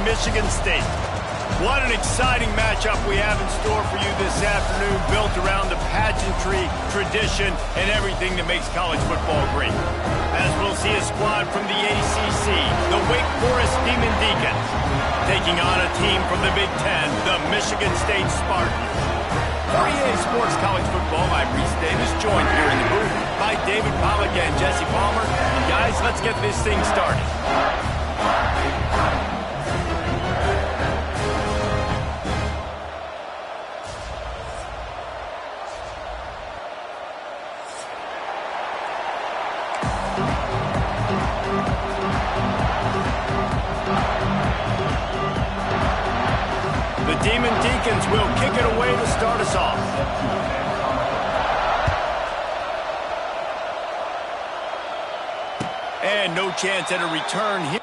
Michigan State. What an exciting matchup we have in store for you this afternoon, built around the pageantry, tradition, and everything that makes college football great. As we'll see a squad from the ACC, the Wake Forest Demon Deacons, taking on a team from the Big Ten, the Michigan State Spartans. For EA Sports College Football, I'm Reese Davis, joined here in the booth by David Pollack and Jesse Palmer. And guys, let's get this thing started. The Demon Deacons will kick it away to start us off. And no chance at a return here.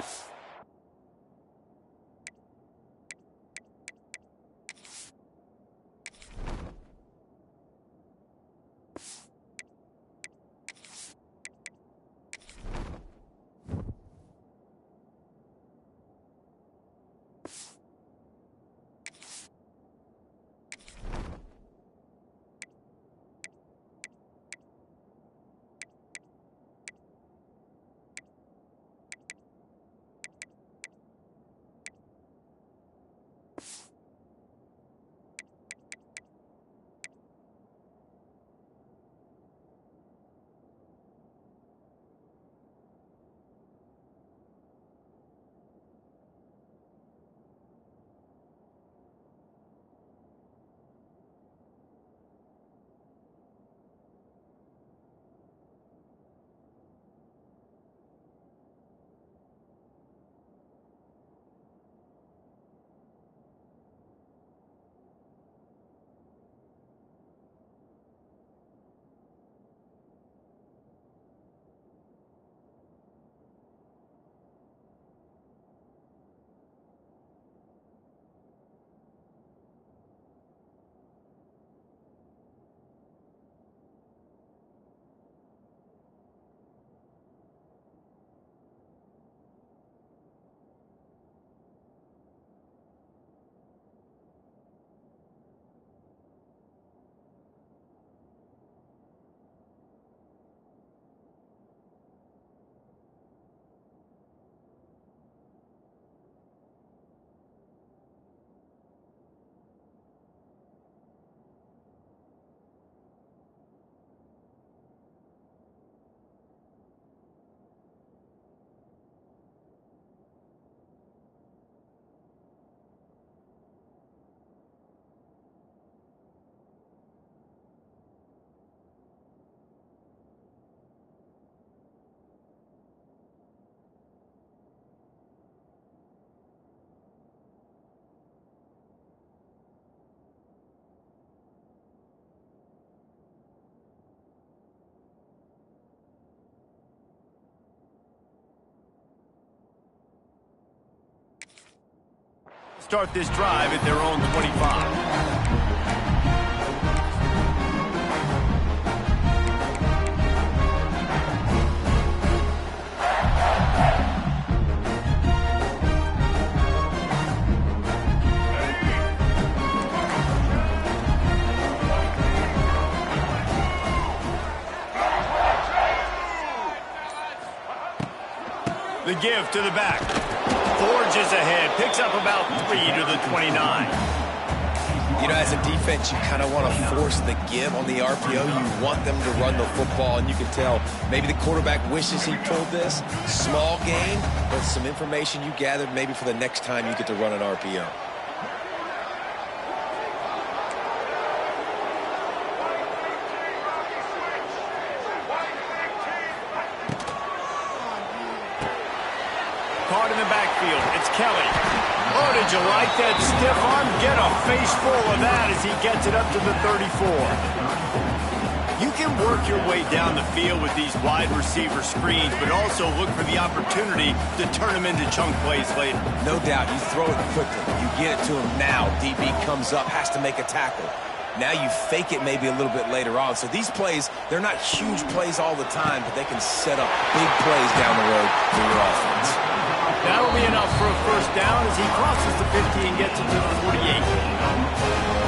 Start this drive at their own 25. The give to the back. Forges ahead, picks up about 3 to the 29. You know, as a defense, you kind of want to force the give on the RPO. You want them to run the football, and you can tell maybe the quarterback wishes he pulled this. Small game, but some information you gathered maybe for the next time you get to run an RPO. Caught in the backfield, it's Kelly. Oh, did you like that stiff arm? Get a face full of that as he gets it up to the 34. You can work your way down the field with these wide receiver screens, but also look for the opportunity to turn them into chunk plays later. No doubt, you throw it quickly. You get it to him now. DB comes up, has to make a tackle. Now you fake it maybe a little bit later on. So these plays, they're not huge plays all the time, but they can set up big plays down the road for your offense. That'll be enough for a first down as he crosses the 50 and gets it to the 48.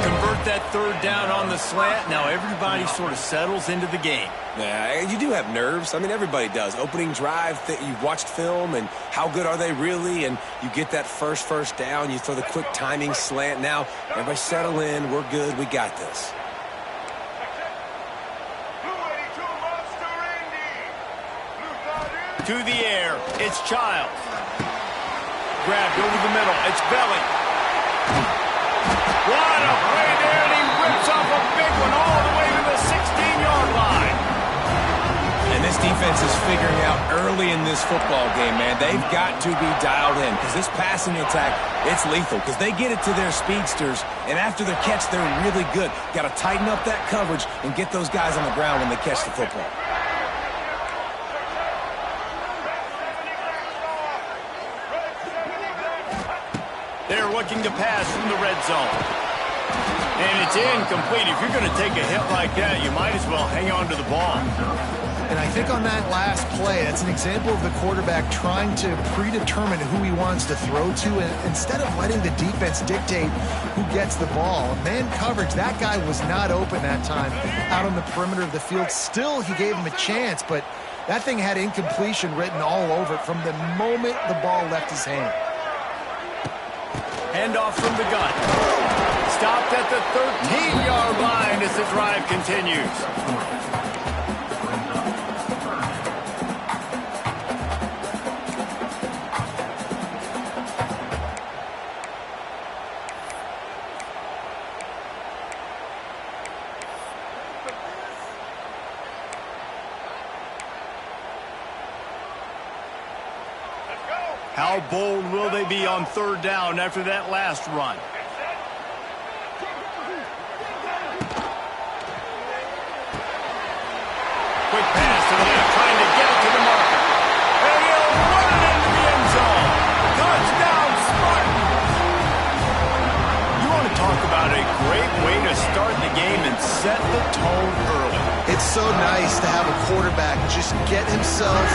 Convert that third down on the slant. Now everybody sort of settles into the game. Yeah, you do have nerves. I mean, everybody does. Opening drive, you've watched film, and how good are they really? And you get that first down. You throw the quick timing slant. Now, everybody settle in. We're good. We got this. To the air. It's Childs. Grabbed over the middle. It's Belly. What a play there, and he rips off a big one all the way to the 16-yard line. And this defense is figuring out early in this football game, man. They've got to be dialed in because this passing attack, it's lethal because they get it to their speedsters, and after the catch, they're really good. Got to tighten up that coverage and get those guys on the ground when they catch the football. They're looking to pass from the red zone. And it's incomplete. If you're going to take a hit like that, you might as well hang on to the ball. And I think on that last play, that's an example of the quarterback trying to predetermine who he wants to throw to, and instead of letting the defense dictate who gets the ball. Man coverage, that guy was not open that time out on the perimeter of the field. Still, he gave him a chance, but that thing had incompletion written all over it from the moment the ball left his hand. Handoff from the gun. Stopped at the 13-yard line as the drive continues. How bold will they be on third down after that last run? Quick pass to the left, trying to get it to the marker. And he'll run it into the end zone. Touchdown, Spartans! You want to talk about a great way to start the game and set the tone early. It's so nice to have a quarterback just get himself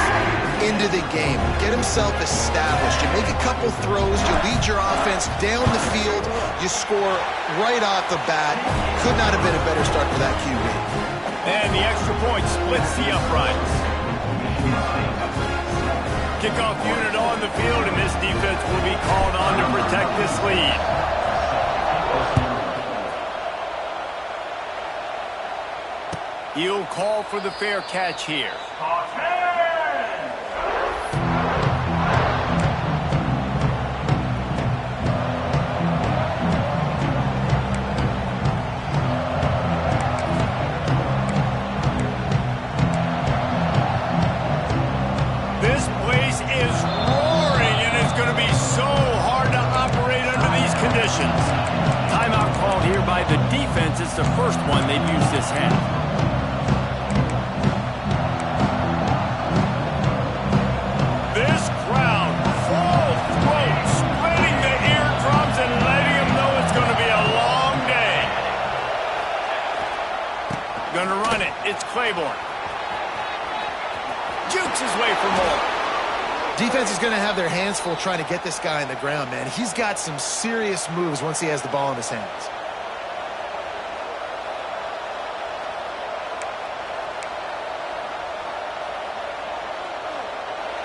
into the game, get himself established. You make a couple throws, you lead your offense down the field, you score right off the bat. Could not have been a better start for that QB. And the extra point splits the uprights. Kickoff unit on the field, and this defense will be called on to protect this lead. He'll call for the fair catch here. This place is roaring, and it's going to be so hard to operate under these conditions. Timeout called here by the defense. It's the first one they've used this half. Going to run it. It's Claiborne. Jukes his way for more. Defense is going to have their hands full trying to get this guy on the ground, man. He's got some serious moves once he has the ball in his hands.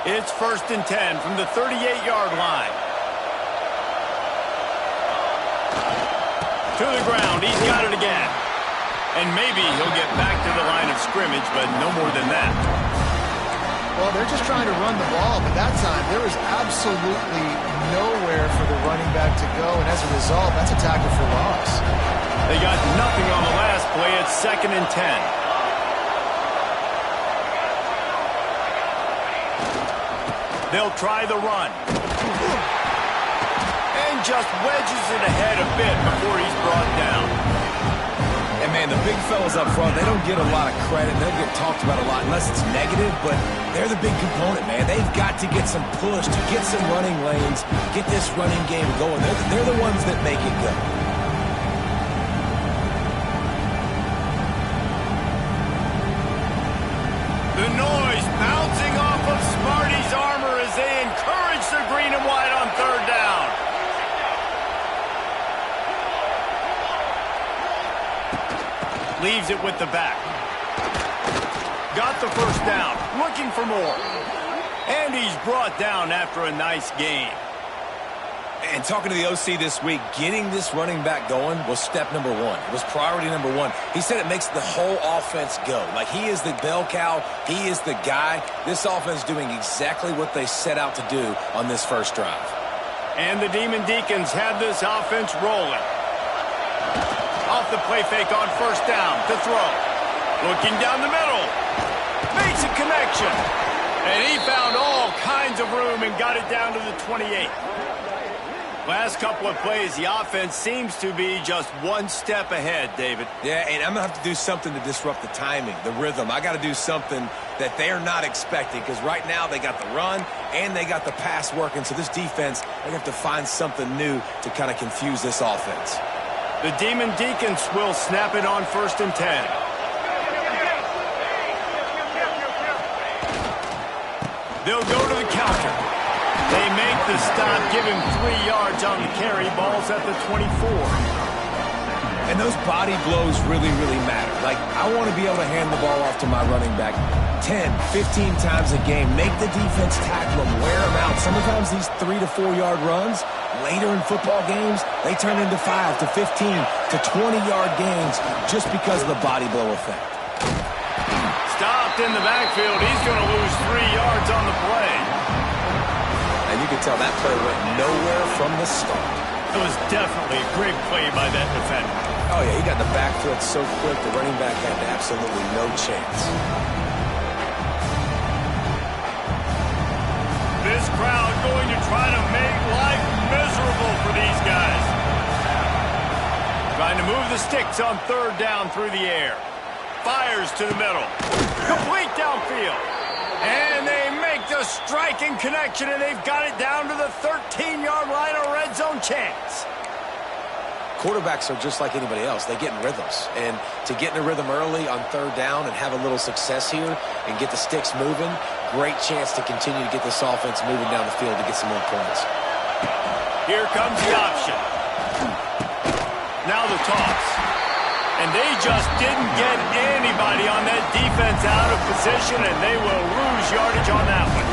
It's 1st and 10 from the 38-yard line. To the ground. He's got it again. And maybe he'll get back to the line of scrimmage, but no more than that. Well, they're just trying to run the ball, but that time there was absolutely nowhere for the running back to go, and as a result, that's a tackle for loss. They got nothing on the last play. It's 2nd and 10. They'll try the run. And just wedges it ahead a bit before he's brought down. And, man, the big fellas up front, they don't get a lot of credit. They don't get talked about a lot unless it's negative, but they're the big component, man. They've got to get some push, to get some running lanes, get this running game going. They're the ones that make it go. The noise bouncing off of Smarty's armor as they encourage the green and white on third down. Leaves it with the back. Got the first down. Looking for more. And he's brought down after a nice gain. And talking to the OC this week, getting this running back going was step number one. It was priority number one. He said it makes the whole offense go. Like, he is the bell cow. He is the guy. This offense doing exactly what they set out to do on this first drive. And the Demon Deacons have this offense rolling. Off the play fake on first down to throw. Looking down the middle. Makes a connection. And he found all kinds of room and got it down to the 28. Last couple of plays, the offense seems to be just one step ahead, David. Yeah, and I'm going to have to do something to disrupt the timing, the rhythm. I got to do something that they're not expecting, because right now they got the run and they got the pass working. So this defense, they have to find something new to kind of confuse this offense. The Demon Deacons will snap it on 1st and 10. They'll go to the counter. They make the stop, give him 3 yards on the carry. Ball's at the 24. And those body blows really, really matter. Like, I want to be able to hand the ball off to my running back 10, 15 times a game. Make the defense tackle them, wear them out. Sometimes these 3 to 4 yard runs, later in football games, they turn into 5 to 15 to 20-yard gains just because of the body blow effect. Stopped in the backfield. He's going to lose 3 yards on the play. And you can tell that play went nowhere from the start. It was definitely a great play by that defender. Oh, yeah, he got the back foot so quick, the running back had absolutely no chance. This crowd going to try to make life miserable for these guys. Trying to move the sticks on 3rd down through the air. Fires to the middle. Complete downfield. And they make the striking connection, and they've got it down to the 13-yard line, a red zone chance. Quarterbacks are just like anybody else. They get in rhythms. And to get in a rhythm early on 3rd down and have a little success here and get the sticks moving, great chance to continue to get this offense moving down the field to get some more points. Here comes the option. Now the toss. And they just didn't get anybody on that defense out of position, and they will lose yardage on that one.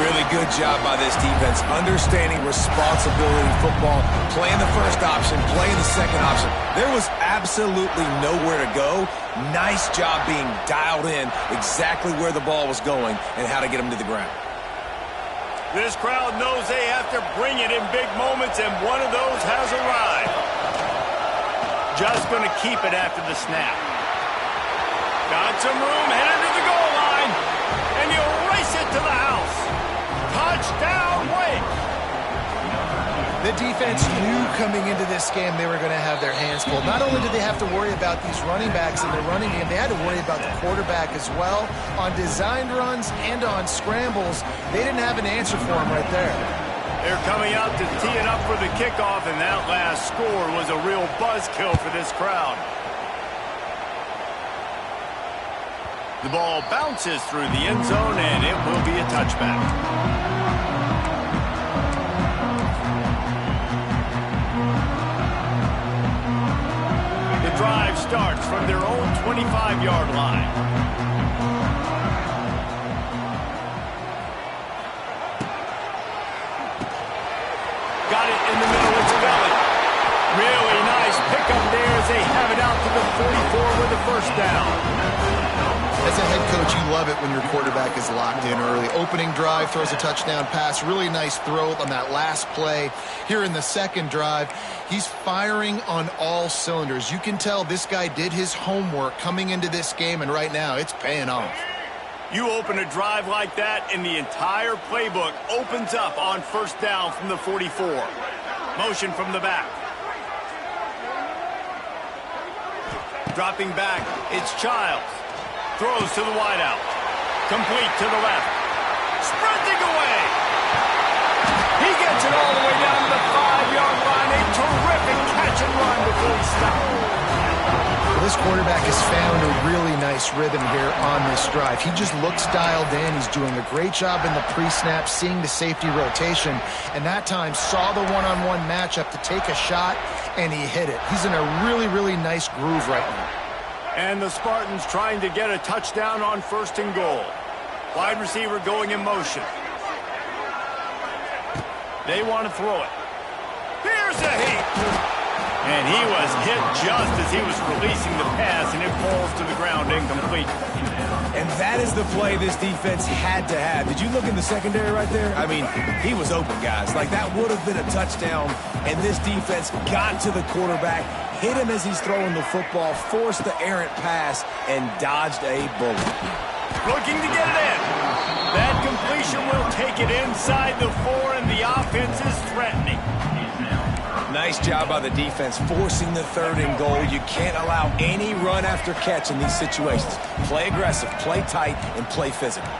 Really good job by this defense, understanding responsibility in football, playing the first option, playing the second option. There was absolutely nowhere to go. Nice job being dialed in exactly where the ball was going and how to get them to the ground. This crowd knows they have to bring it in big moments, and one of those has arrived. Just going to keep it after the snap. Got some room, headed to the goal line, and you race it to the house. Touchdown, Wake. The defense knew coming into this game they were going to have their hands full. Not only did they have to worry about these running backs in the running game, they had to worry about the quarterback as well. On designed runs and on scrambles, they didn't have an answer for him right there. They're coming out to tee it up for the kickoff, and that last score was a real buzzkill for this crowd. The ball bounces through the end zone, and it will be a touchback. The drive starts from their own 25-yard line. Got it in the middle, it's Belly. Really nice pickup there as they have it out to the 44 with the first down. As a head coach, you love it when your quarterback is locked in early. Opening drive, throws a touchdown pass. Really nice throw on that last play. Here in the second drive, he's firing on all cylinders. You can tell this guy did his homework coming into this game, and right now it's paying off. You open a drive like that, and the entire playbook opens up on first down from the 44. Motion from the back. Dropping back, it's Childs. Throws to the wideout. Complete to the left. Sprinting away. He gets it all the way down to the 5-yard line. A terrific catch and run before he stopped. This quarterback has found a really nice rhythm here on this drive. He just looks dialed in. He's doing a great job in the pre-snap, seeing the safety rotation, and that time saw the one-on-one matchup to take a shot, and he hit it. He's in a really, really nice groove right now. And the Spartans trying to get a touchdown on 1st and goal. Wide receiver going in motion. They want to throw it. Here's a hit. And he was hit just as he was releasing the pass, and it falls to the ground incomplete. And that is the play this defense had to have. Did you look in the secondary right there? I mean, he was open, guys. Like, that would have been a touchdown, and this defense got to the quarterback, hit him as he's throwing the football, forced the errant pass, and dodged a bullet. Looking to get it in. That completion will take it inside the 4, and the offense is threatening. Nice job by the defense forcing the 3rd and goal. You can't allow any run after catch in these situations. Play aggressive, play tight, and play physical.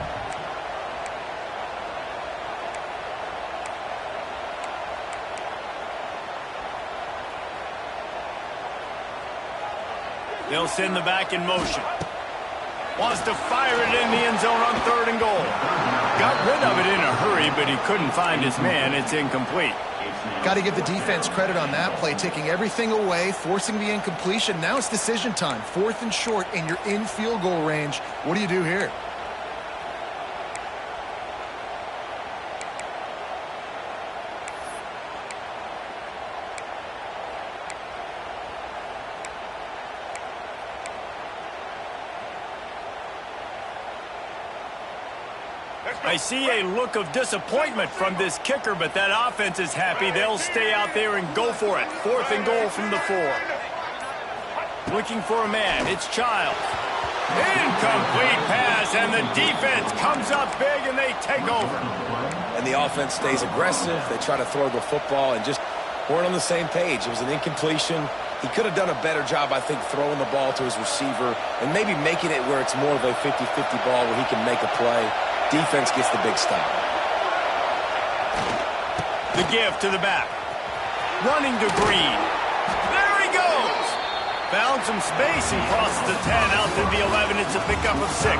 They'll send the back in motion. Wants to fire it in the end zone on 3rd and goal. Got rid of it in a hurry, but he couldn't find his man. It's incomplete. Got to give the defense credit on that play, taking everything away, forcing the incompletion. Now it's decision time. 4th and short, and you're in field goal range. What do you do here? I see a look of disappointment from this kicker, but that offense is happy. They'll stay out there and go for it. 4th and goal from the 4. Looking for a man. It's Childs. Incomplete pass, and the defense comes up big, and they take over. And the offense stays aggressive. They try to throw the football and just weren't on the same page. It was an incompletion. He could have done a better job, I think, throwing the ball to his receiver and maybe making it where it's more of a 50-50 ball where he can make a play. Defense gets the big stop. The give to the back. Running to Green. There he goes. Found some space and crosses the 10 out to the 11. It's a pickup of 6.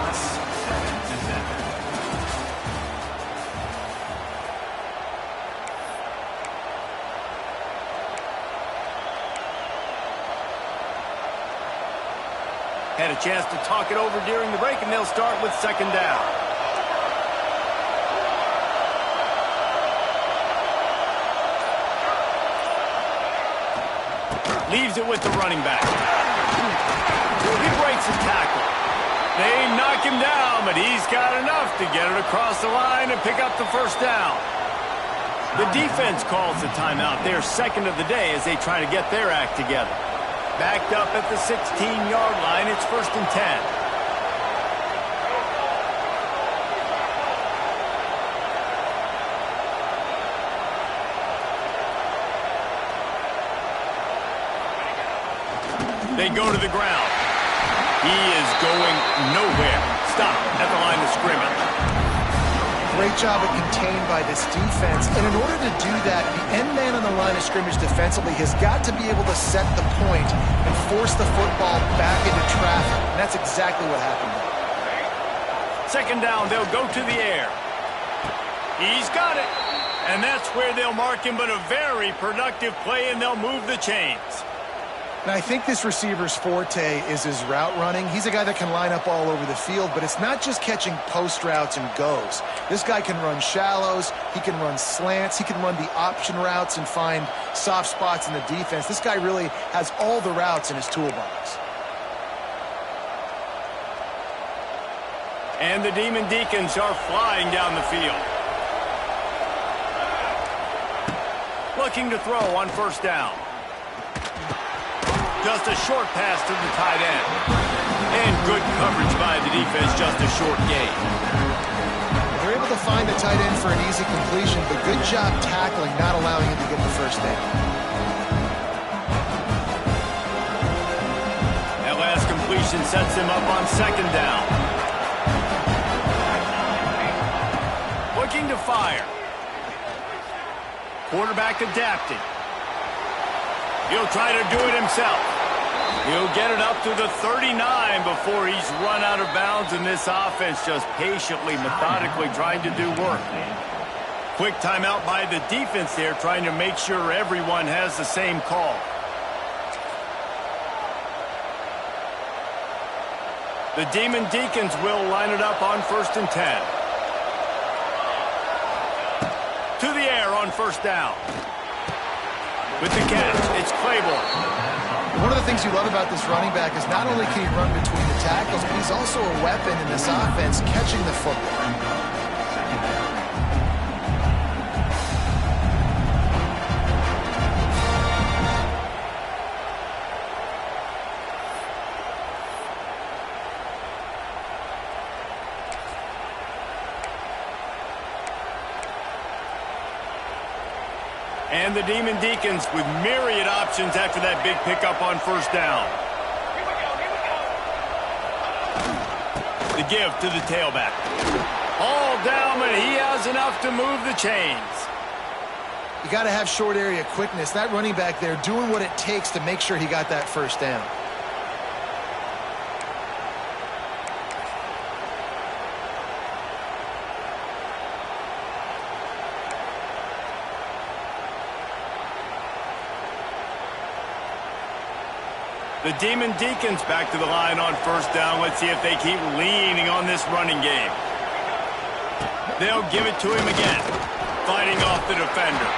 Had a chance to talk it over during the break, and they'll start with 2nd down. Leaves it with the running back. He breaks a tackle. They knock him down, but he's got enough to get it across the line and pick up the 1st down. The defense calls the timeout. Their 2nd of the day as they try to get their act together. Backed up at the 16-yard line. It's 1st and 10. They go to the ground. He is going nowhere. Stop at the line of scrimmage. Great job at contained by this defense. And in order to do that, the end man on the line of scrimmage defensively has got to be able to set the point and force the football back into traffic. And that's exactly what happened there. 2nd down, they'll go to the air. He's got it. And that's where they'll mark him, but a very productive play, and they'll move the chains. Now, I think this receiver's forte is his route running. He's a guy that can line up all over the field, but it's not just catching post routes and goes. This guy can run shallows, he can run slants, he can run the option routes and find soft spots in the defense. This guy really has all the routes in his toolbox. And the Demon Deacons are flying down the field. Looking to throw on 1st down. Just a short pass to the tight end. And good coverage by the defense, just a short gain. They're able to find the tight end for an easy completion, but good job tackling, not allowing him to get the 1st down. That last completion sets him up on 2nd down. Looking to fire. Quarterback adapting. He'll try to do it himself. He'll get it up to the 39 before he's run out of bounds, and this offense just patiently, methodically trying to do work. Quick timeout by the defense there, trying to make sure everyone has the same call. The Demon Deacons will line it up on 1st and 10. To the air on 1st down. With the catch, it's Claiborne. One of the things you love about this running back is not only can he run between the tackles, but he's also a weapon in this offense catching the football. And the Demon Deacons with myriad options after that big pickup on 1st down. The give to the tailback. All down, but he has enough to move the chains. You got to have short area quickness. That running back there doing what it takes to make sure he got that 1st down. The Demon Deacons back to the line on 1st down. Let's see if they keep leaning on this running game. They'll give it to him again, fighting off the defender.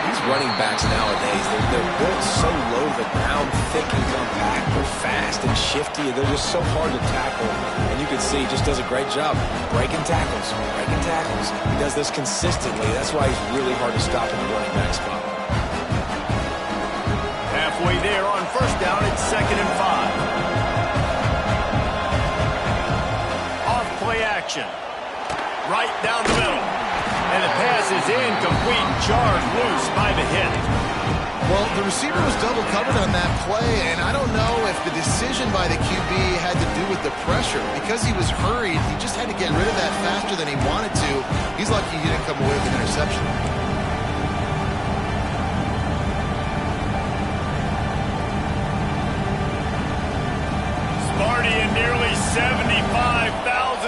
These running backs nowadays, they're built so low the ground, thick and compact. They're fast and shifty. They're just so hard to tackle. And you can see he just does a great job breaking tackles, breaking tackles. He does this consistently. That's why he's really hard to stop in the running back spot. Halfway there on 1st down, it's 2nd and 5. Off play action. Right down the middle. And the pass is incomplete, charged loose by the hit. Well, the receiver was double covered on that play, and I don't know if the decision by the QB had to do with the pressure. Because he was hurried, he just had to get rid of that faster than he wanted to. He's lucky he didn't come away with an interception. And nearly 75,000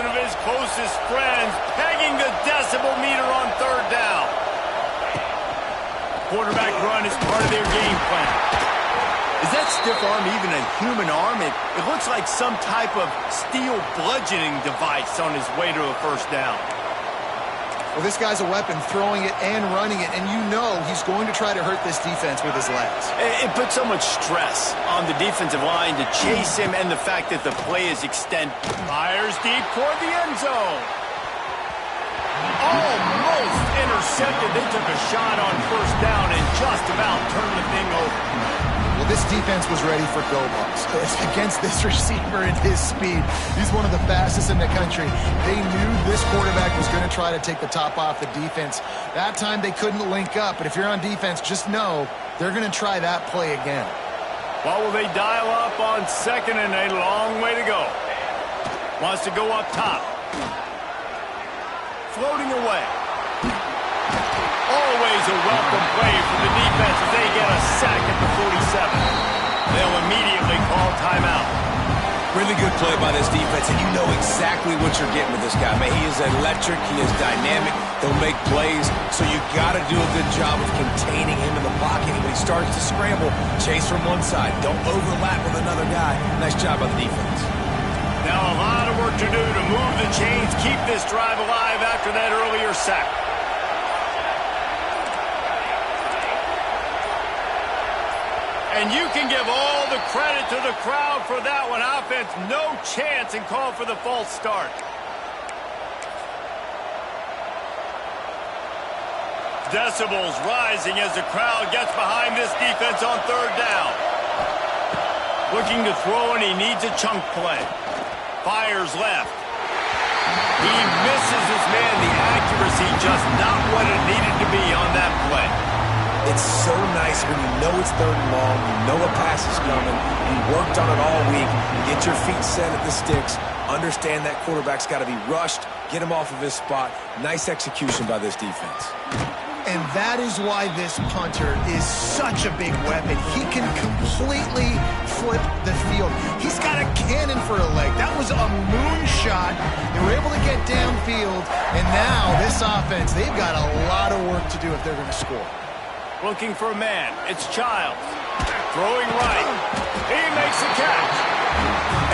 of his closest friends pegging the decibel meter on 3rd down. Quarterback run is part of their game plan. Is that stiff arm even a human arm? It looks like some type of steel bludgeoning device on his way to a 1st down. Well, this guy's a weapon, throwing it and running it, and you know he's going to try to hurt this defense with his legs. It puts so much stress on the defensive line to chase him, and the fact that the play is extended. Fires deep toward the end zone. Almost intercepted. They took a shot on 1st down and just about turned the thing over. Well, this defense was ready for go balls. Against this receiver and his speed, he's one of the fastest in the country. They knew this quarterback was going to try to take the top off the defense. That time they couldn't link up, but if you're on defense, just know they're going to try that play again. Well, will they dial up on 2nd and a long way to go? Wants to go up top. Floating away. Always a welcome play from the defense as they get a sack at the 47. They'll immediately call timeout. Really good play by this defense, and you know exactly what you're getting with this guy. Man, he is electric. He is dynamic. He'll make plays, so you got to do a good job of containing him in the pocket. When he starts to scramble, chase from one side. Don't overlap with another guy. Nice job by the defense. Now a lot of work to do to move the chains, keep this drive alive after that earlier sack. And you can give all the credit to the crowd for that one. Offense, no chance, and call for the false start. Decibels rising as the crowd gets behind this defense on 3rd down. Looking to throw, and he needs a chunk play. Fires left. He misses his man. The accuracy just not what it needed to be on that play. It's so nice when you know it's 3rd and long, you know a pass is coming, you worked on it all week, get your feet set at the sticks, understand that quarterback's got to be rushed, get him off of his spot. Nice execution by this defense. And that is why this punter is such a big weapon. He can completely flip the field. He's got a cannon for a leg. That was a moonshot. They were able to get downfield, and now this offense, they've got a lot of work to do if they're going to score. Looking for a man. It's Childs. Throwing right. He makes the catch.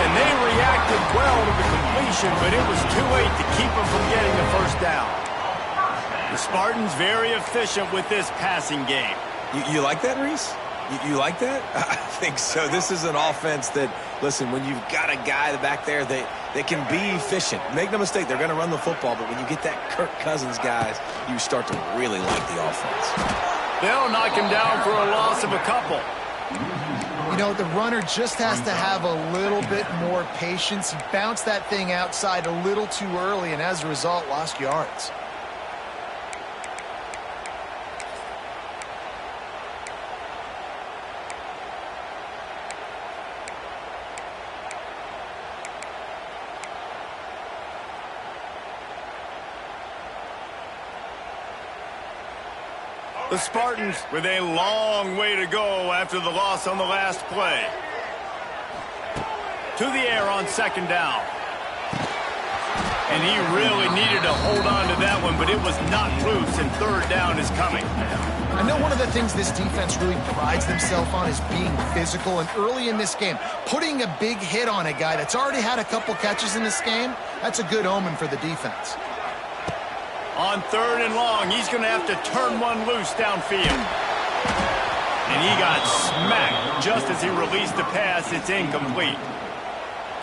And they reacted well to the completion, but it was too late to keep them from getting the first down. The Spartans very efficient with this passing game. You like that, Reese? You like that? I think so. This is an offense that, listen, when you've got a guy back there that can be efficient. Make no mistake, they're going to run the football, but when you get that Kirk Cousins, guys, you start to really like the offense. They'll knock him down for a loss of a couple. You know, the runner just has to have a little bit more patience. He bounced that thing outside a little too early, and as a result, lost yards. The Spartans with a long way to go after the loss on the last play. To the air on second down. And he really needed to hold on to that one, but it was not loose, and third down is coming. I know one of the things this defense really prides themselves on is being physical, and early in this game, putting a big hit on a guy that's already had a couple catches in this game, that's a good omen for the defense. On third and long, he's going to have to turn one loose downfield. And he got smacked just as he released the pass. It's incomplete.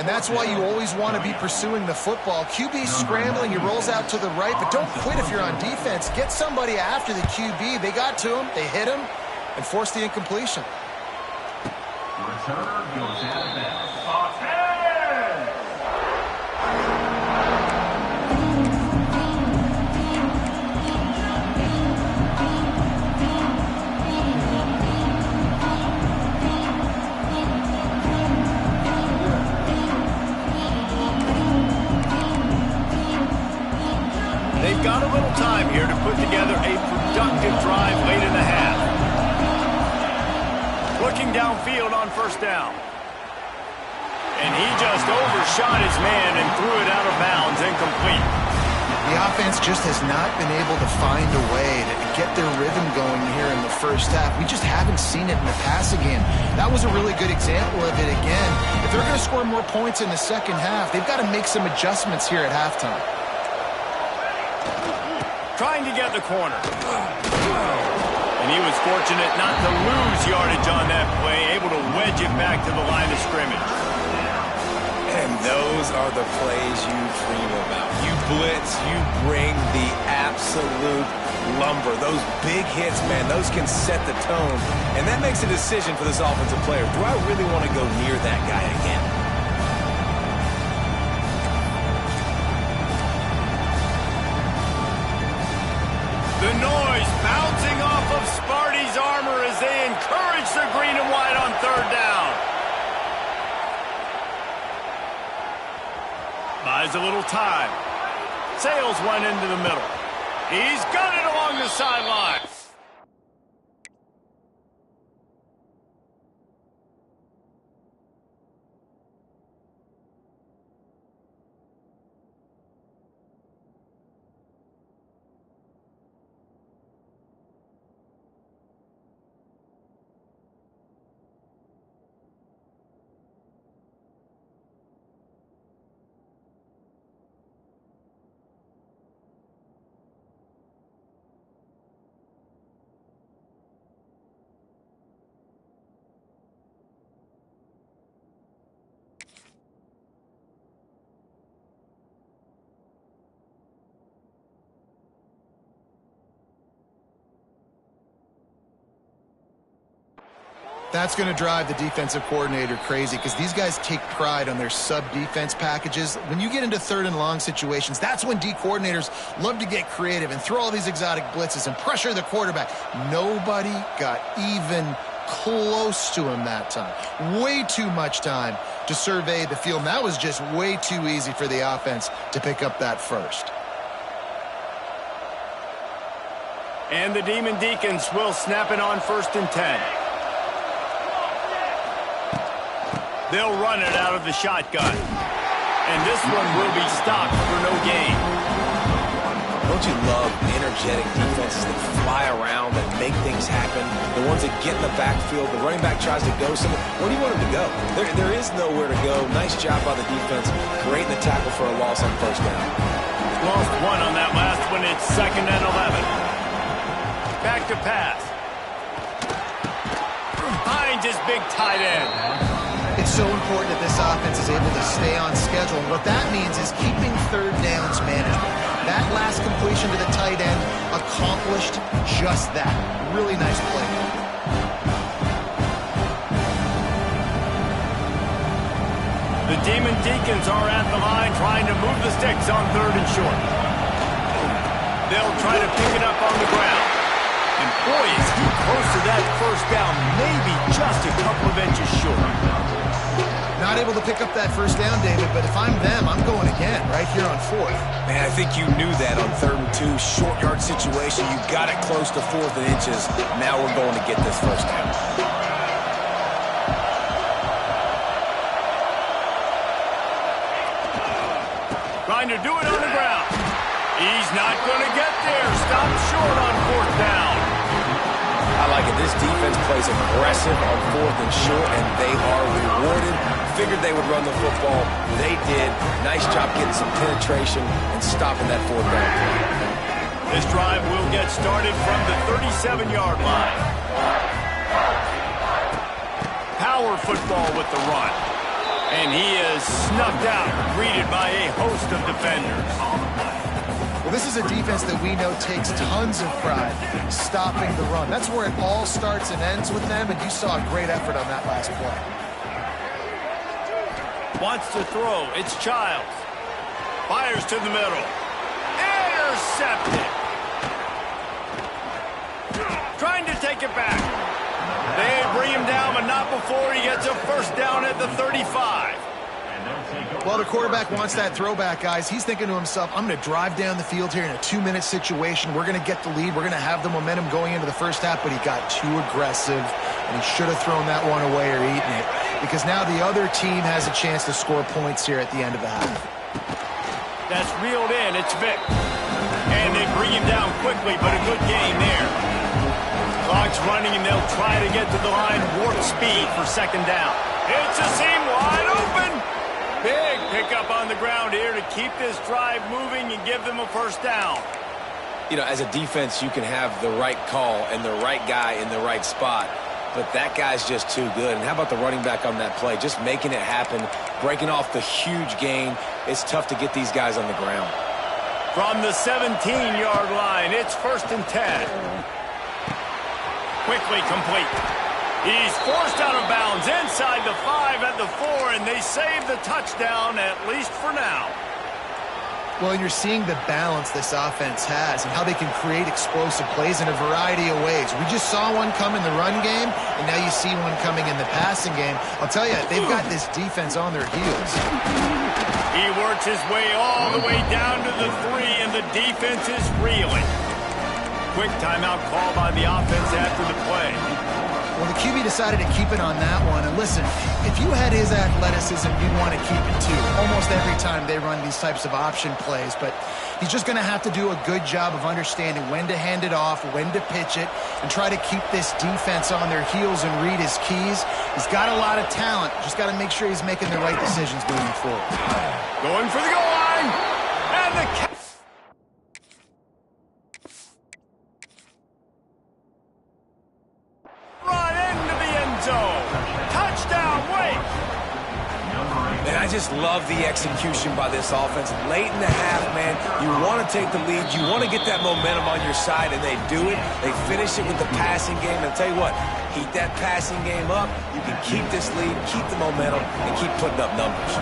And that's why you always want to be pursuing the football. QB's scrambling, he rolls out to the right, but don't quit if you're on defense. Get somebody after the QB. They got to him, they hit him, and forced the incompletion. Returner goes out of bounds. They've got a little time here to put together a productive drive late in the half. Looking downfield on first down. And he just overshot his man and threw it out of bounds, incomplete. The offense just has not been able to find a way to get their rhythm going here in the first half. We just haven't seen it in the passing game. That was a really good example of it again. If they're going to score more points in the second half, they've got to make some adjustments here at halftime. Trying to get the corner. And he was fortunate not to lose yardage on that play, able to wedge it back to the line of scrimmage. And those are the plays you dream about. You blitz, you bring the absolute lumber. Those big hits, man, those can set the tone. And that makes a decision for this offensive player. Do I really want to go near that guy again? The noise bouncing off of Sparty's armor as they encourage the green and white on third down. Buys a little time. Sails one into the middle. He's got it along the sideline. That's going to drive the defensive coordinator crazy because these guys take pride on their sub-defense packages. When you get into third and long situations, that's when D coordinators love to get creative and throw all these exotic blitzes and pressure the quarterback. Nobody got even close to him that time. Way too much time to survey the field. And that was just way too easy for the offense to pick up that first. And the Demon Deacons will snap it on 1st and 10. They'll run it out of the shotgun. And this one will be stopped for no gain. Don't you love energetic defenses that fly around and make things happen? The ones that get in the backfield. The running back tries to go somewhere. Where do you want him to go? There is nowhere to go. Nice job by the defense, creating the tackle for a loss on first down. Lost one on that last one. It's 2nd and 11. Back to pass. Finds his big tight end. It's so important that this offense is able to stay on schedule. And what that means is keeping third downs management. That last completion to the tight end accomplished just that. Really nice play. The Demon Deacons are at the line trying to move the sticks on 3rd and short. They'll try to pick it up on the ground. And boy, is he close to that first down, maybe just a couple of inches short. Not able to pick up that first down, David, but if I'm them, I'm going again right here on 4th. Man, I think you knew that on 3rd and 2. Short yard situation. You got it close to 4th and inches. Now we're going to get this first down. Trying to do it on the ground. He's not going to get there. Stop short on 4th down. I like it. This defense plays aggressive on 4th and short, and they are rewarded. Figured they would run the football. They did. Nice job getting some penetration and stopping that 4th down play. This drive will get started from the 37-yard line. Power football with the run. And he is snuffed out, greeted by a host of defenders. Well, this is a defense that we know takes tons of pride stopping the run. That's where it all starts and ends with them, and you saw a great effort on that last play. Wants to throw. It's Childs. Fires to the middle. Intercepted. Trying to take it back. They bring him down, but not before he gets a first down at the 35. Well, the quarterback wants that throwback, guys. He's thinking to himself, I'm going to drive down the field here in a 2-minute situation. We're going to get the lead. We're going to have the momentum going into the first half, but he got too aggressive, and he should have thrown that one away or eaten it, because now the other team has a chance to score points here at the end of the half. That's reeled in. It's Vic. And they bring him down quickly, but a good game there. Clock's running, and they'll try to get to the line warp speed for 2nd down. It's a seam wide open. Big pickup on the ground here to keep this drive moving and give them a first down. You know, as a defense, you can have the right call and the right guy in the right spot, but that guy's just too good. And how about the running back on that play? Just making it happen, breaking off the huge gain. It's tough to get these guys on the ground. From the 17-yard line, it's 1st and 10. Quickly complete. He's forced out of bounds inside the 5 at the 4, and they save the touchdown, at least for now. Well, and you're seeing the balance this offense has and how they can create explosive plays in a variety of ways. We just saw one come in the run game, and now you see one coming in the passing game. I'll tell you, they've got this defense on their heels. He works his way all the way down to the 3, and the defense is reeling. Quick timeout call by the offense after the play. Well, the QB decided to keep it on that one. And listen, if you had his athleticism, you'd want to keep it too. Almost every time they run these types of option plays. But he's just going to have to do a good job of understanding when to hand it off, when to pitch it, and try to keep this defense on their heels and read his keys. He's got a lot of talent. Just got to make sure he's making the right decisions moving forward. Going for the goal line. And the run into the end zone. Touchdown, Wake. And I just love the execution by this offense. Late in the half, man, you want to take the lead. You want to get that momentum on your side, and they do it. They finish it with the passing game. And I'll tell you what, keep that passing game up. You can keep this lead, keep the momentum, and keep putting up numbers.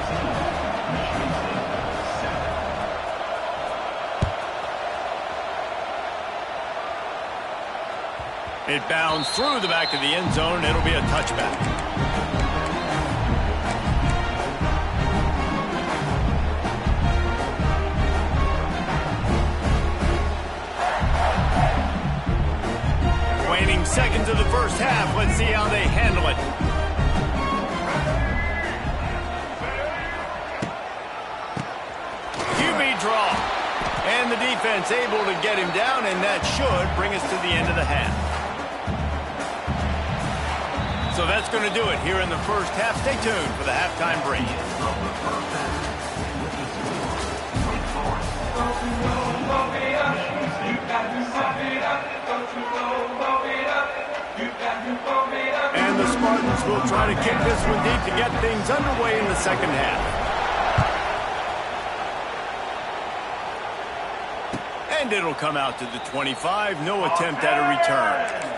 It bounds through the back of the end zone, and it'll be a touchback. Waning seconds of the first half. Let's see how they handle it. QB draw. And the defense able to get him down, and that should bring us to the end of the half. So that's going to do it here in the first half. Stay tuned for the halftime break. And the Spartans will try to kick this one deep to get things underway in the second half. And it'll come out to the 25. No attempt at a return.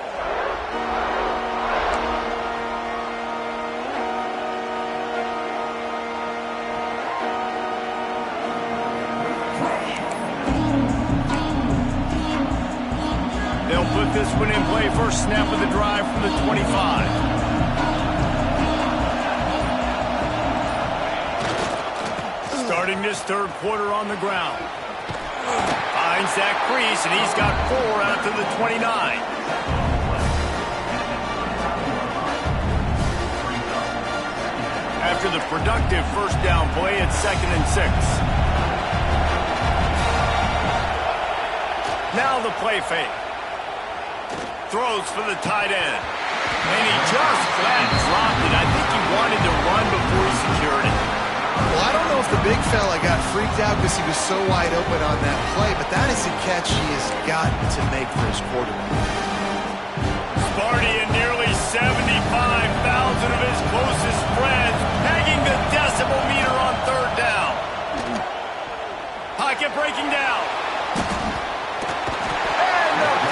They'll put this one in play. First snap of the drive from the 25. Starting this third quarter on the ground. Finds that crease, and he's got 4 out to the 29. After the productive first down play, it's 2nd and 6. Now the play fake. Throws for the tight end. And he just flat dropped it. I think he wanted to run before he secured it. Well, I don't know if the big fella got freaked out because he was so wide open on that play, but that is a catch he has got to make for his quarterback. Sparty and nearly 75,000 of his closest friends pegging the decibel meter on third down. Pocket breaking down.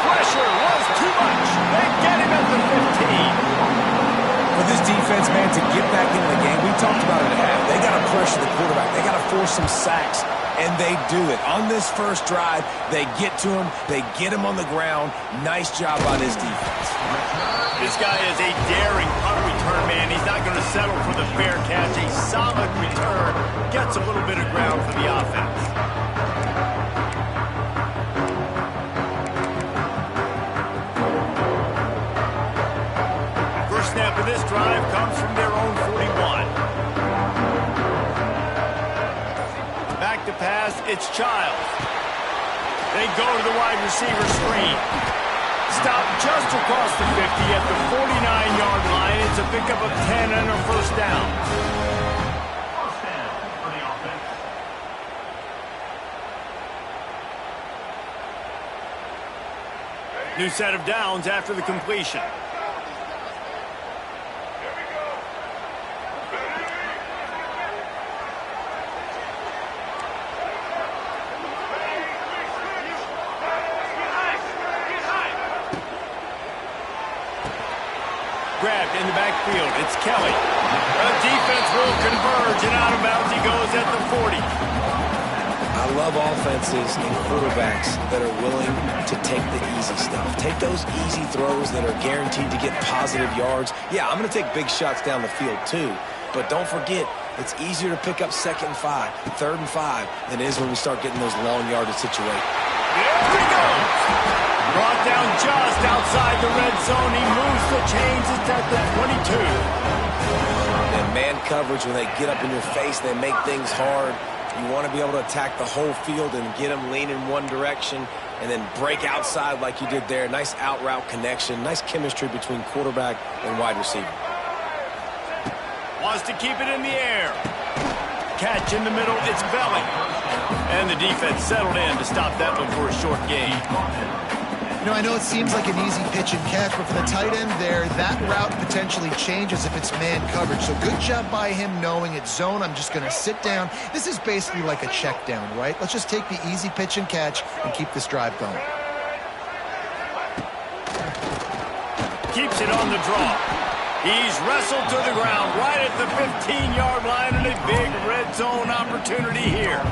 Pressure was too much. They get him at the 15. For this defense, man, to get back into the game, we talked about it at half. They got to pressure the quarterback. They got to force some sacks, and they do it. On this first drive, they get to him. They get him on the ground. Nice job by this defense. This guy is a daring punt return man. He's not going to settle for the fair catch. A solid return. Gets a little bit of ground for the offense. Snap of this drive comes from their own 41. Back to pass, it's Childs. They go to the wide receiver screen. Stop just across the 50 at the 49-yard line. It's a pickup of 10 and a first down. New set of downs after the completion. Grabbed in the backfield. It's Kelly. The defense will converge, and out of bounds he goes at the 40. I love offenses and quarterbacks that are willing to take the easy stuff. Take those easy throws that are guaranteed to get positive yards. Yeah, I'm going to take big shots down the field too. But don't forget, it's easier to pick up 2nd and 5, 3rd and 5 than it is when we start getting those long yardage situations. There he goes. Brought down just outside the red zone. He moves the chains. It's at the 22. And man coverage, when they get up in your face, they make things hard. You want to be able to attack the whole field and get them lean in one direction and then break outside like you did there. Nice out route connection. Nice chemistry between quarterback and wide receiver. Wants to keep it in the air. Catch in the middle. It's Belling. And the defense settled in to stop that one for a short gain. You know, I know it seems like an easy pitch and catch, but for the tight end there, that route potentially changes if it's man coverage. So good job by him knowing it's zone. I'm just going to sit down. This is basically like a check down, right? Let's just take the easy pitch and catch and keep this drive going. Keeps it on the draw. He's wrestled to the ground right at the 15-yard line, and a big red zone opportunity here.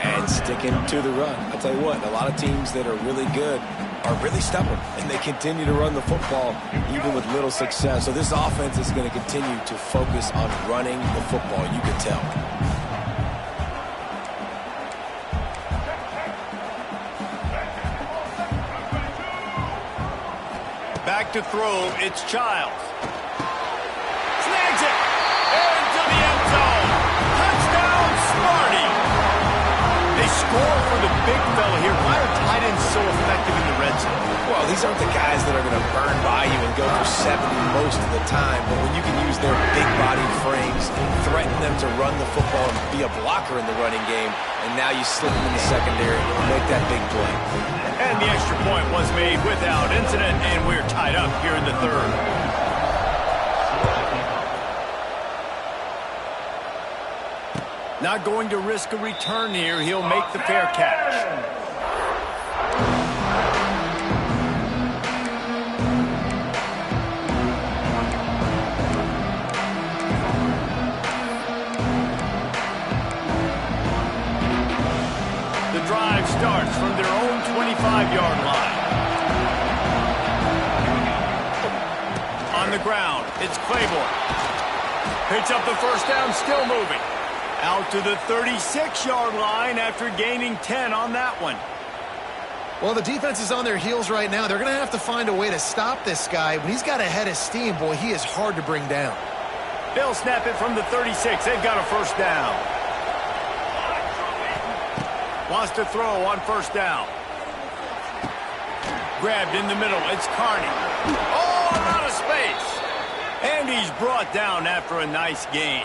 And sticking to the run. I'll tell you what, a lot of teams that are really good are really stubborn, and they continue to run the football even with little success. So this offense is going to continue to focus on running the football, you can tell. Back to throw, it's Childs. Snags it! Into the end zone! Touchdown, Smarty! They score for the big fella here. Why are tight ends so effective in the red zone? Well, these aren't the guys that are going to burn by you and go for 70 most of the time, but when you can use their big body frames, threaten them to run the football and be a blocker in the running game, and now you slip them in the secondary and make that big play. And the extra point was made without incident, and we're tied up here in the third. Not going to risk a return here. He'll make the fair catch. The drive starts from their own 25-yard line. On the ground, it's Claiborne. Picks up the first down, still moving. Out to the 36-yard line after gaining 10 on that one. Well, the defense is on their heels right now. They're going to have to find a way to stop this guy. When he's got a head of steam, boy, he is hard to bring down. They'll snap it from the 36. They've got a first down. Wants to throw on first down. Grabbed in the middle. It's Carney. Oh, a lot of space. And he's brought down after a nice gain.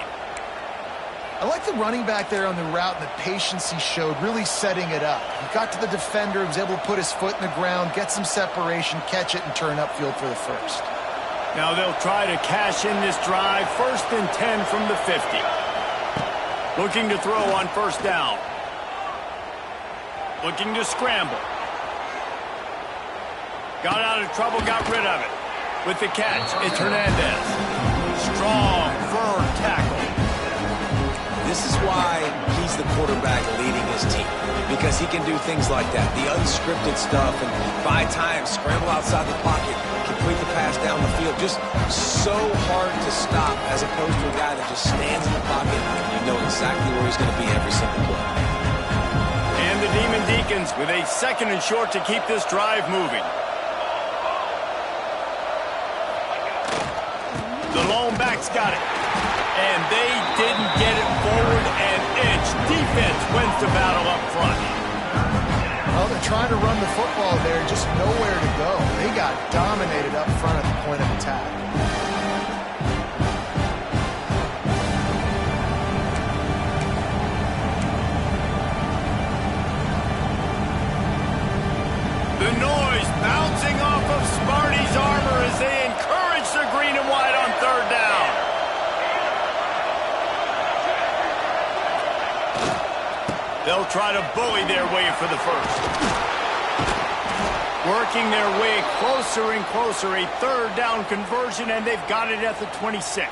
I like the running back there on the route and the patience he showed, really setting it up. He got to the defender, he was able to put his foot in the ground, get some separation, catch it, and turn upfield for the first. Now they'll try to cash in this drive. 1st and 10 from the 50. Looking to throw on first down. Looking to scramble. Got out of trouble, got rid of it. With the catch, it's Hernandez. Strong, firm tackle. This is why he's the quarterback leading his team, because he can do things like that, the unscripted stuff, and buy time, scramble outside the pocket, complete the pass down the field. Just so hard to stop as opposed to a guy that just stands in the pocket. You know exactly where he's going to be every single play. And the Demon Deacons with a 2nd and short to keep this drive moving. The lone back's got it. And they didn't get it forward an inch. Defense wins the battle up front. Well, they're trying to run the football there, just nowhere to go. They got dominated up front at the point of attack. The noise bouncing off of Smarty's armor as they encourage the green and white on 3rd down. They'll try to bully their way for the first. Working their way closer and closer. A 3rd down conversion, and they've got it at the 26.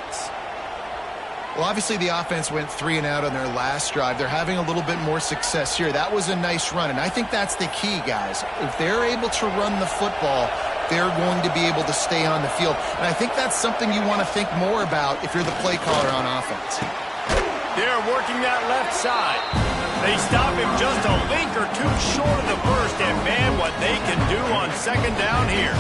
Well, obviously the offense went 3 and out on their last drive. They're having a little bit more success here. That was a nice run, and I think that's the key, guys. If they're able to run the football, they're going to be able to stay on the field. And I think that's something you want to think more about if you're the play caller on offense. They're working that left side. They stop him just a link or two short of the first, and man, what they can do on 2nd down here.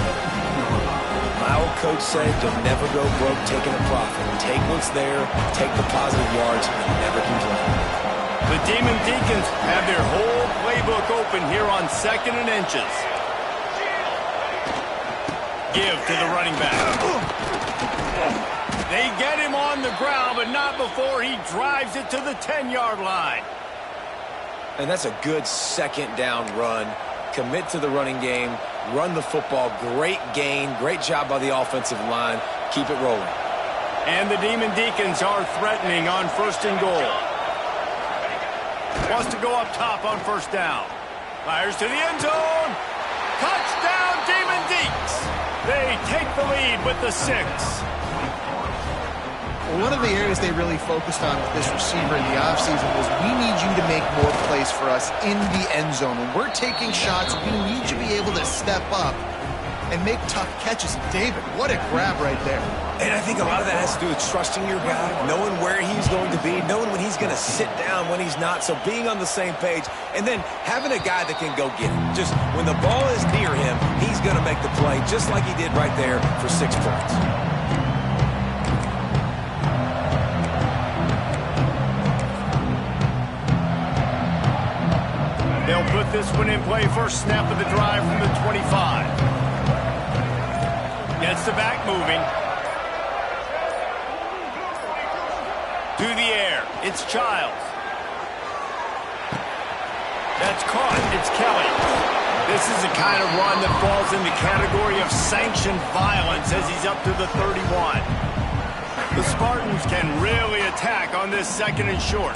My old coach said, you'll never go broke taking a profit. Take what's there, take the positive yards, and never complain. The Demon Deacons have their whole playbook open here on 2nd and inches. Give to the running back. They get him on the ground, but not before he drives it to the 10-yard line. And that's a good 2nd down run. Commit to the running game, run the football. Great gain, great job by the offensive line. Keep it rolling. And the Demon Deacons are threatening on 1st and goal. Wants to go up top on 1st down. Fires to the end zone. Touchdown, Demon Deacs. They take the lead with the 6. One of the areas they really focused on with this receiver in the offseason was we need you to make more plays for us in the end zone. When we're taking shots, we need you to be able to step up and make tough catches. David, what a grab right there. And I think a lot of that has to do with trusting your guy, knowing where he's going to be, knowing when he's going to sit down, when he's not. So being on the same page, and then having a guy that can go get it. Just when the ball is near him, he's going to make the play, just like he did right there for 6 points. They'll put this one in play. First snap of the drive from the 25. Gets the back moving. To the air. It's Childs. That's caught. It's Kelly. This is the kind of run that falls in the category of sanctioned violence as he's up to the 31. The Spartans can really attack on this 2nd and short.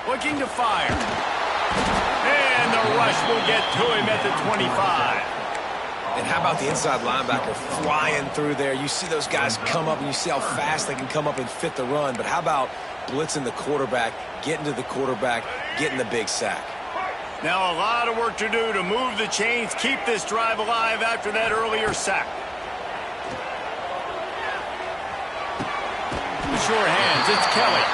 Looking to fire. And the rush will get to him at the 25. And how about the inside linebacker flying through there? You see those guys come up, and you see how fast they can come up and fit the run. But how about blitzing the quarterback, getting to the quarterback, getting the big sack? Now a lot of work to do to move the chains, keep this drive alive after that earlier sack. The sure hands, it's Kelly.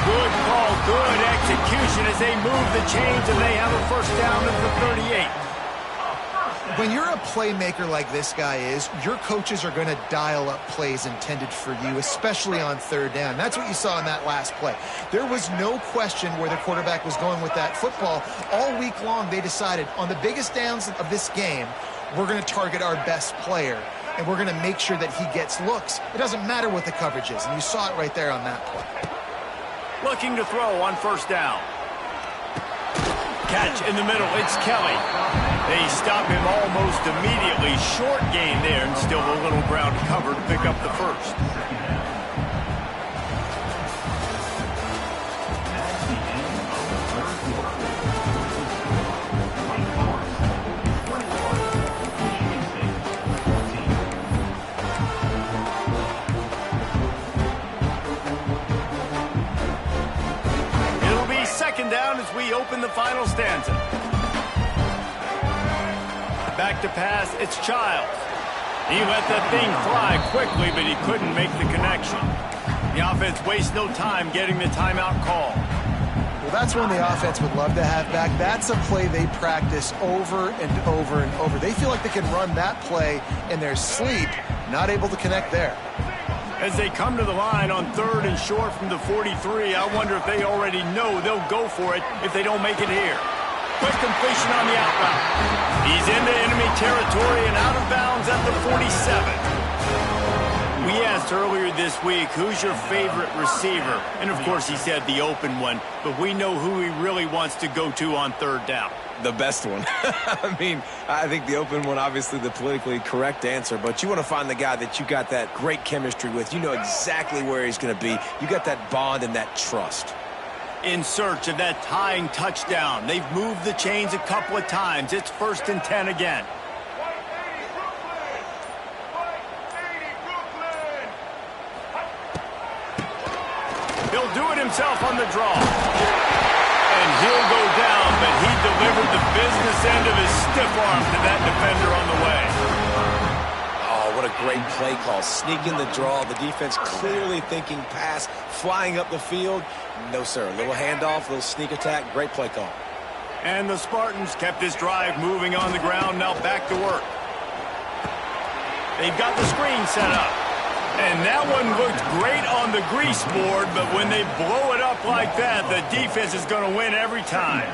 Good call, good execution as they move the chains, and they have a first down at the 38. When you're a playmaker like this guy is, your coaches are going to dial up plays intended for you, especially on 3rd down. That's what you saw in that last play. There was no question where the quarterback was going with that football. All week long, they decided on the biggest downs of this game, we're going to target our best player, and we're going to make sure that he gets looks. It doesn't matter what the coverage is, and you saw it right there on that play. Looking to throw on 1st down. Catch in the middle, it's Kelly. They stop him almost immediately. Short gain there, and still a little ground to cover to pick up the first. It'll be 2nd down as we open the final stanza. Back to pass, it's Childs. He let that thing fly quickly, but he couldn't make the connection. The offense wastes no time getting the timeout call. Well, that's one the offense would love to have back. That's a play they practice over and over and over. They feel like they can run that play in their sleep, not able to connect there. As they come to the line on 3rd and short from the 43, I wonder if they already know they'll go for it if they don't make it here. Quick completion on the out route. He's into enemy territory and out of bounds at the 47. We asked earlier this week, who's your favorite receiver? And of course he said the open one, but we know who he really wants to go to on 3rd down. The best one. I mean, I think the open one, obviously the politically correct answer, but you want to find the guy that you got that great chemistry with. You know exactly where he's going to be. You got that bond and that trust. In search of that tying touchdown. They've moved the chains a couple of times. It's 1st and 10 again. He'll do it himself on the draw. And he'll go down, but he delivered the business end of his stiff arm to that defender on the way. Oh, what a great play call. Sneaking the draw. The defense clearly thinking pass, flying up the field. No, sir. A little handoff, a little sneak attack. Great play call. And the Spartans kept this drive moving on the ground. Now back to work. They've got the screen set up. And that one looked great on the grease board, but when they blow it up like that, the defense is going to win every time.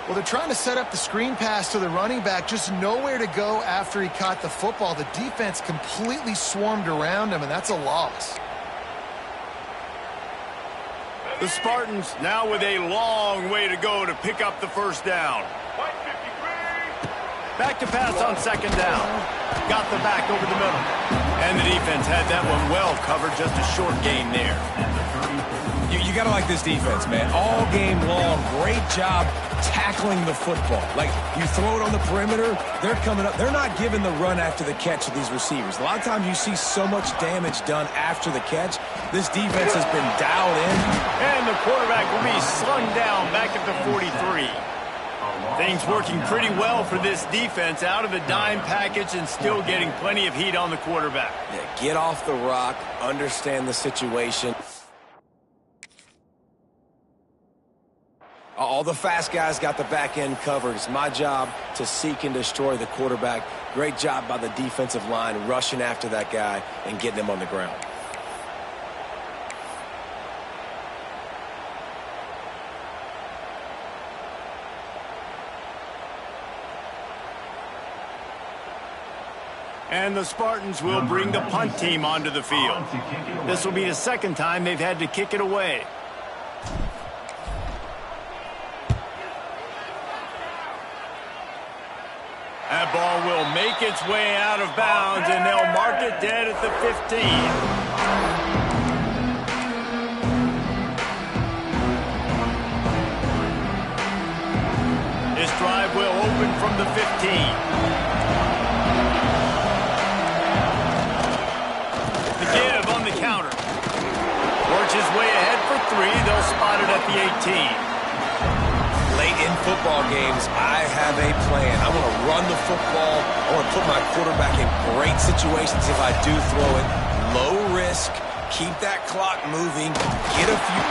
Well, they're trying to set up the screen pass to the running back, just nowhere to go after he caught the football. The defense completely swarmed around him, and that's a loss. The Spartans now with a long way to go to pick up the first down. Back to pass on 2nd down. Got the back over the middle. And the defense had that one well covered, just a short gain there. You got to like this defense, man. All game long, great job tackling the football. Like, you throw it on the perimeter, they're coming up. They're not giving the run after the catch to these receivers. A lot of times you see so much damage done after the catch. This defense has been dialed in. And the quarterback will be slung down back at the 43. Things working pretty well for this defense, out of the dime package and still getting plenty of heat on the quarterback. Yeah, get off the rock, understand the situation. All the fast guys got the back end covered. It's my job to seek and destroy the quarterback. Great job by the defensive line rushing after that guy and getting him on the ground. And the Spartans will bring the punt team onto the field. This will be the second time they've had to kick it away. That ball will make its way out of bounds, and they'll mark it dead at the 15. This drive will open from the 15. The give on the counter. Works his way ahead for 3. They'll spot it at the 18. Late in football games, I have a plan. I want to run the football. I want to put my quarterback in great situations if I do throw it. Low risk, keep that clock moving, get a few.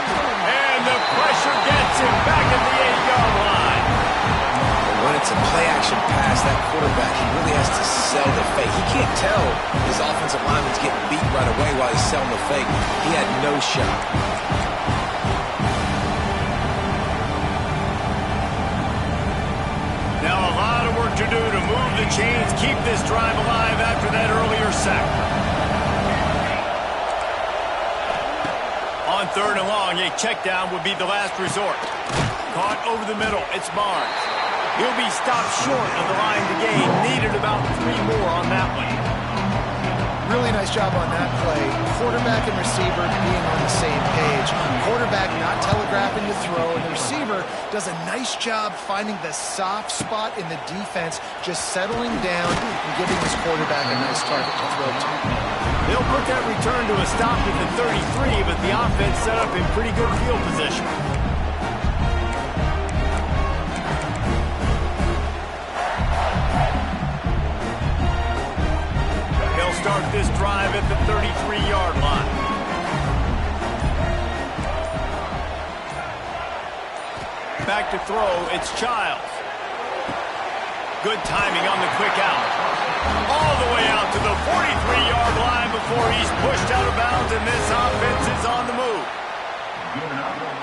And the pressure gets him back at the 8-yard line. But when it's a play-action pass, that quarterback, he really has to sell the fake. He can't tell his offensive lineman's getting beat right away while he's selling the fake. He had no shot. Now a lot of work to do to move the chains, keep this drive alive after that earlier sack. On 3rd and long, a check down would be the last resort. Caught over the middle, it's Barnes. He'll be stopped short of the line to gain. Needed about 3 more on that one. Really nice job on that play. Quarterback and receiver being on the same page. Quarterback not telegraphing the throw, and the receiver does a nice job finding the soft spot in the defense, just settling down and giving his quarterback a nice target to throw to. They'll put that return to a stop at the 33, but the offense set up in pretty good field position. Start this drive at the 33-yard line. Back to throw, it's Childs. Good timing on the quick out. All the way out to the 43-yard line before he's pushed out of bounds, and this offense is on the move.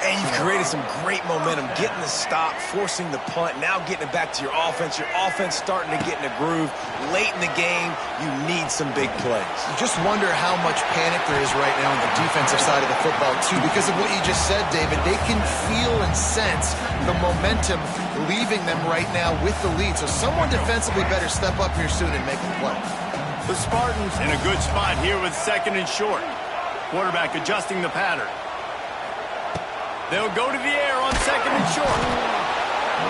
And you've created some great momentum, getting the stop, forcing the punt, now getting it back to your offense. Your offense starting to get in a groove. Late in the game, you need some big plays. You just wonder how much panic there is right now on the defensive side of the football, too, because of what you just said, David. They can feel and sense the momentum leaving them right now with the lead. So someone defensively better step up here soon and make a play. The Spartans in a good spot here with 2nd and short. Quarterback adjusting the pattern. They'll go to the air on 2nd and short.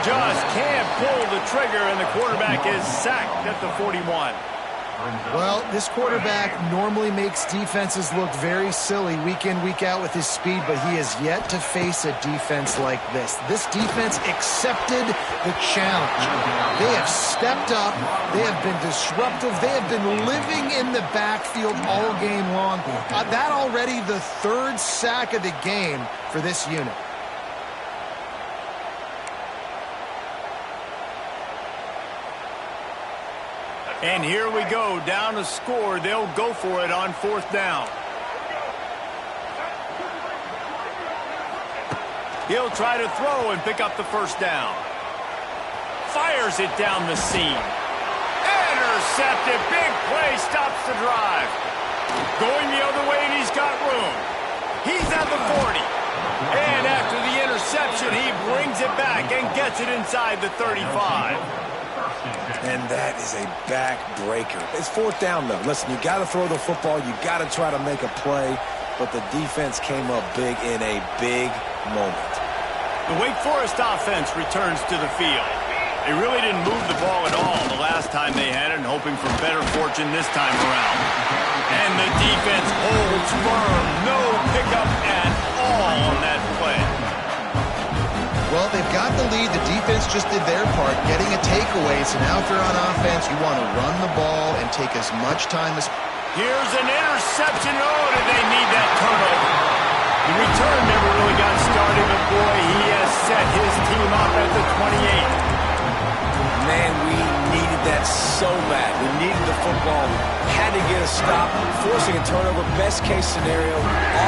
Just can't pull the trigger, and the quarterback is sacked at the 41. Well, this quarterback normally makes defenses look very silly week in, week out with his speed, but he has yet to face a defense like this. This defense accepted the challenge. They have stepped up. They have been disruptive. They have been living in the backfield all game long. That already the 3rd sack of the game for this unit. And here we go, down to score. They'll go for it on 4th down. He'll try to throw and pick up the 1st down. Fires it down the seam. Intercepted. Big play, stops the drive. Going the other way, and he's got room. He's at the 40. And after the interception, he brings it back and gets it inside the 35. And that is a backbreaker. It's 4th down, though. Listen, you got to throw the football. You got to try to make a play. But the defense came up big in a big moment. The Wake Forest offense returns to the field. They really didn't move the ball at all the last time they had it, and hoping for better fortune this time around. And the defense holds firm. No pickup at all on that play. Well, they've got the lead. The defense just did their part, getting a takeaway. So now if you're on offense, you want to run the ball and take as much time as... Here's an interception. Oh, did they need that turnover? The return never really got started, but boy, he has set his team up at the 28. Man, we needed that so bad. We needed the football. Had to get a stop, forcing a turnover. Best case scenario,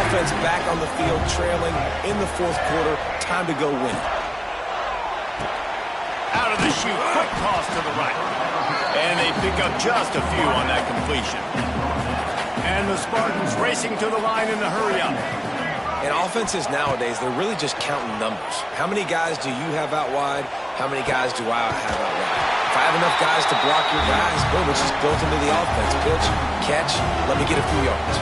offense back on the field, trailing in the fourth quarter. Time to go win it. Out of the chute, quick toss to the right. And they pick up just a few on that completion. And the Spartans racing to the line in the hurry-up. And offenses nowadays, they're really just counting numbers. How many guys do you have out wide? How many guys do I have out wide? If I have enough guys to block your guys, boom, it's just built into the offense. Pitch, catch, let me get a few yards.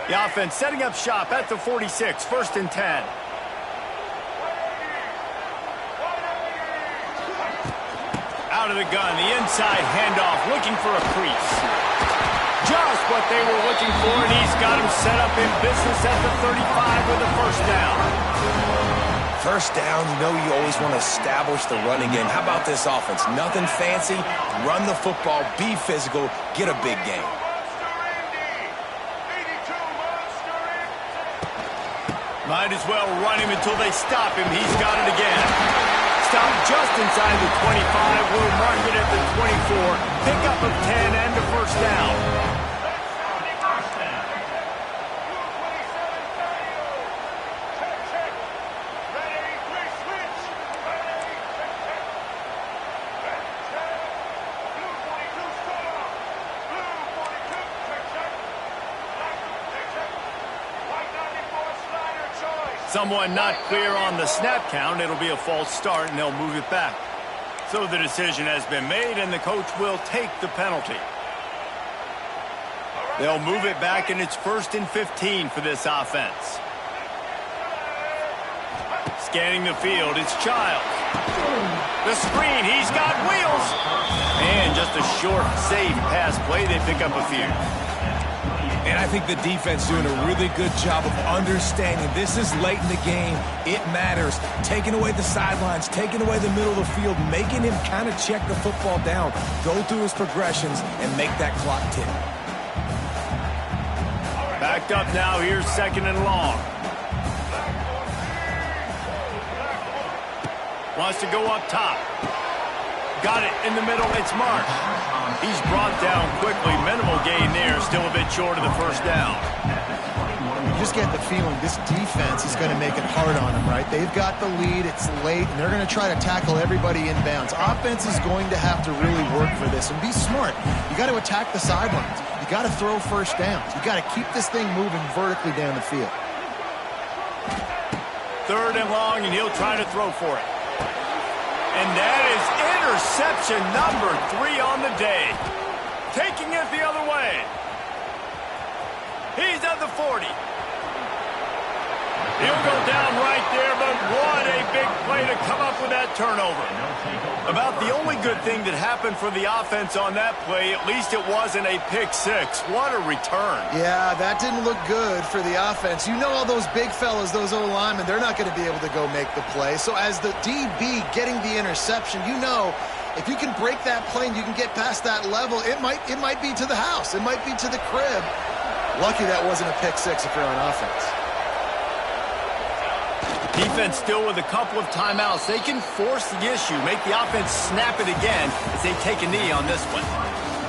The offense setting up shop at the 46, 1st and 10. Out of the gun, the inside handoff, looking for a crease. Just what they were looking for, and he's got him set up in business at the 35 with a first down. First down, you know you always want to establish the running game. How about this offense? Nothing fancy, run the football, be physical, get a big game. Might as well run him until they stop him. He's got it again. Stop just inside the 25. We'll mark it at the 24. Pickup of 10 and a first down. Someone not clear on the snap count. It'll be a false start, and they'll move it back. So the decision has been made, and the coach will take the penalty. They'll move it back, and it's 1st and 15 for this offense. Scanning the field, it's Childs. The screen, he's got wheels. And just a short, safe pass play. They pick up a few. And I think the defense doing a really good job of understanding this is late in the game. It matters. Taking away the sidelines, taking away the middle of the field, making him kind of check the football down, go through his progressions, and make that clock tick. Backed up now. Here's 2nd and long. Wants to go up top. Got it in the middle. It's Marsh. He's brought down quickly. Minimal gain there. Still a bit short of the first down. You just get the feeling this defense is going to make it hard on them, right? They've got the lead. It's late, and they're going to try to tackle everybody inbounds. Offense is going to have to really work for this and be smart. You got to attack the sidelines. You got to throw first downs. You got to keep this thing moving vertically down the field. 3rd and long, and he'll try to throw for it. And that is interception number 3 on the day. Taking it the other way. He's at the 40. He'll go down right there, but what a big play to come up with that turnover. About the only good thing that happened for the offense on that play, at least it wasn't a pick six. What a return. Yeah, that didn't look good for the offense. You know all those big fellas, those O-linemen, they're not going to be able to go make the play. So as the DB getting the interception, you know if you can break that play and you can get past that level, it might be to the house. It might be to the crib. Lucky that wasn't a pick six if you're on offense. Defense still with a couple of timeouts. They can force the issue, make the offense snap it again as they take a knee on this one.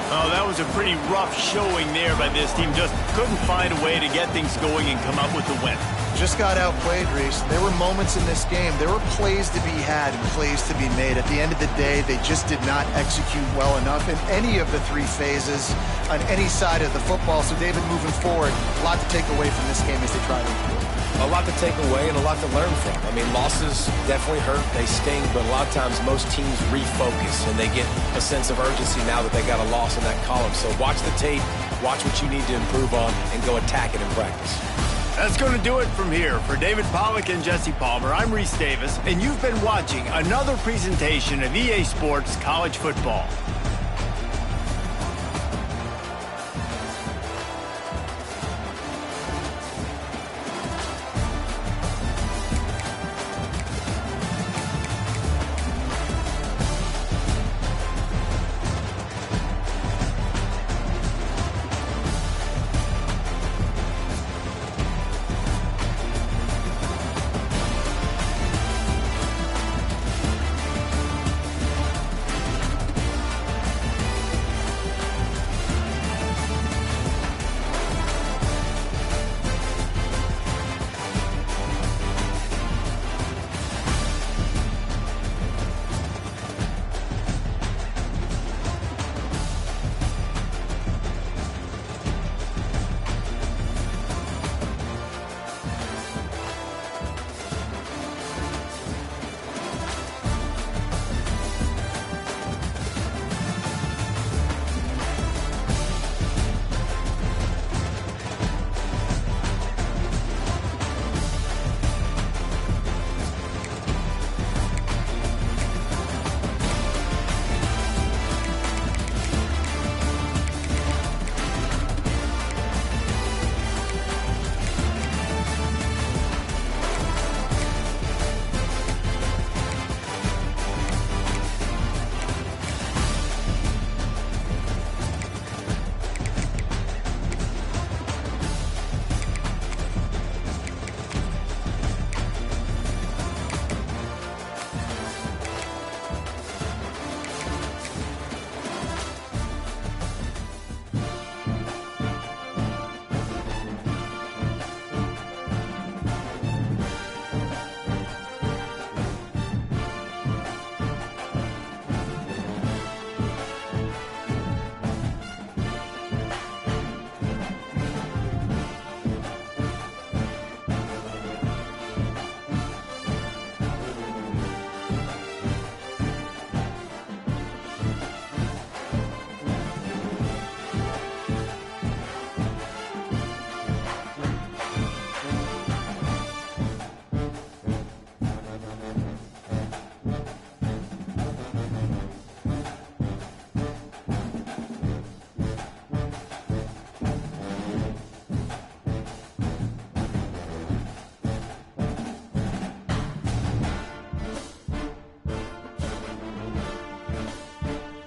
Oh, that was a pretty rough showing there by this team. Just couldn't find a way to get things going and come up with the win. Just got outplayed, Reese. There were moments in this game. There were plays to be had and plays to be made. At the end of the day, they just did not execute well enough in any of the 3 phases on any side of the football. So, David, moving forward, a lot to take away from this game as they try to improve. A lot to take away and a lot to learn from. I mean, losses definitely hurt. They sting, but a lot of times most teams refocus and they get a sense of urgency now that they got a loss in that column. So watch the tape, watch what you need to improve on, and go attack it in practice. That's going to do it from here. For David Pollack and Jesse Palmer, I'm Reese Davis, and you've been watching another presentation of EA Sports College Football.